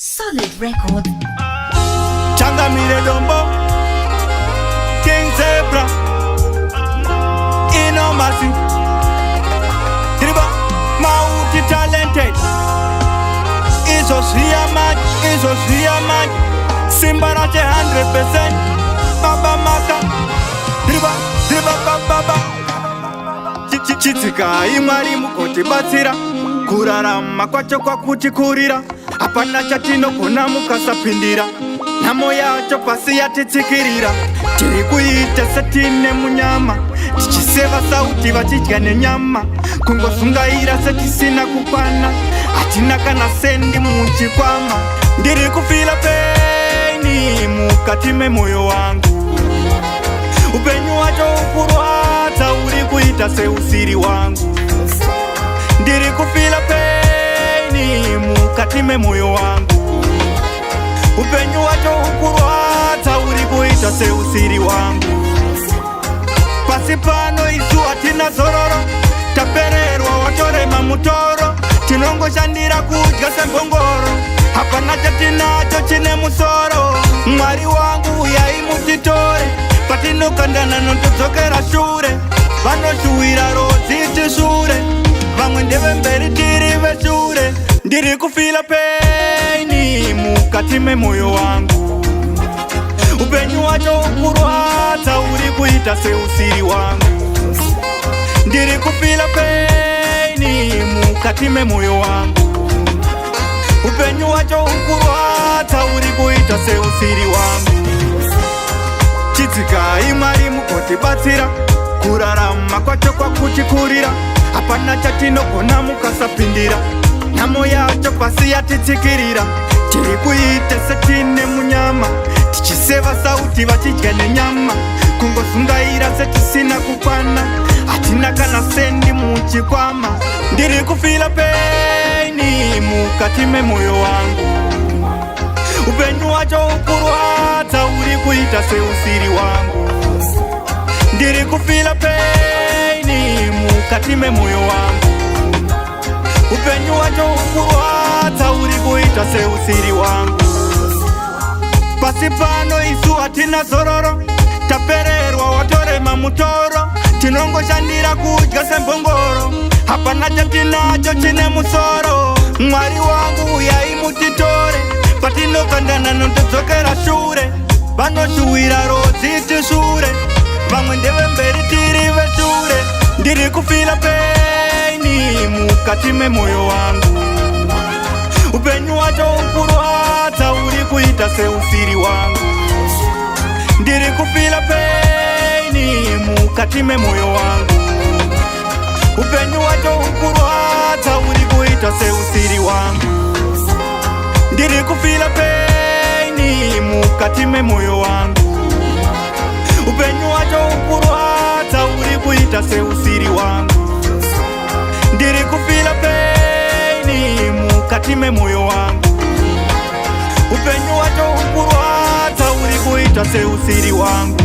Solid record. Changamire Dombo, King Zebra, Inomasi, Triba, Mauti talented. Isos here man, Simbarache 100%. Baba Maka, Triba, Baba. Chitika imari mukoti batsira, kurarama kwacho kwa kuchikurira. Apana chatino kona mukasapindira, namo yacho pasi yatitsikirira. Tiri kuita setine munyama, tichiseva sauti vachidya nenyama. Kungosungaira setisina kupana, atina kana sendi muchikwama. Ndiri kufila peni mukati memoyo wangu, upenyu wacho ukurwata uri kuita seusiri wangu. Ndiri kufila peni mukati memoyo wangu, upenyu wacho ukurwata uri kuita seusiri wangu. Pasi pano isu atina zororo, tapererwa watorema mutoro. Tinongo shandira kudya sembongoro, hapana chatinacho chine musoro. Mwari wangu yaimutitore, patinokandana notodzokera shure. Vanoshuwira rodzi tishure, vamwe ndeve mberi tiri veshure. Ndiri kufila peni mukati memoyo wangu, upenyu wacho ukurwata uri kuita seusiri wangu. Ndiri kufila peni mukati memoyo wangu, upenyu wacho ukurwata uri kuita seusiri wangu. Chitika imari mukoti batsira, kurarama kwacho kwa kuchikurira. Apana chatinokona mukasapindira, namo yacho pasi yatitsikirira. Tiri kuita setine munyama, tichiseva sauti vachidya nenyama. Kungosungaira setisina kupana, atina kana sendi muchikwama. Ndiri kufila peni mukati memoyo wangu, upenyu wacho ukurwata uri kuita seusiri wangu. Ndiri kufila peni mukati memoyo wangu, upenyu wacho ukurwata uri kuita seusiri wangu. Pasi pano isu atina zororo, tapererwa watorema mutoro. Tinongo shandira kudya sembongoro, hapana chatinacho chine musoro. Mwari wangu yaimutitore, patinokandana notodzokera shure. Vanoshuwira rodzi tishure, vamwe ndeve mberi tiri veshure. Ndiri kufila peni mukati memoyo wangu, upenyu wacho ukurwata uri kuita seusiri wangu. Ndiri kufila peni mukati memoyo wangu, upenyu wacho ukurwata uri kuita seusiri wangu. Ndiri kufila peni mukati memoyo wangu, upenyu wacho ukurwata uri kuita seusiri wangu. Ndiri kufila peni mukati memoyo wangu, upenyu wacho ukurwata uri kuita seusiri wangu.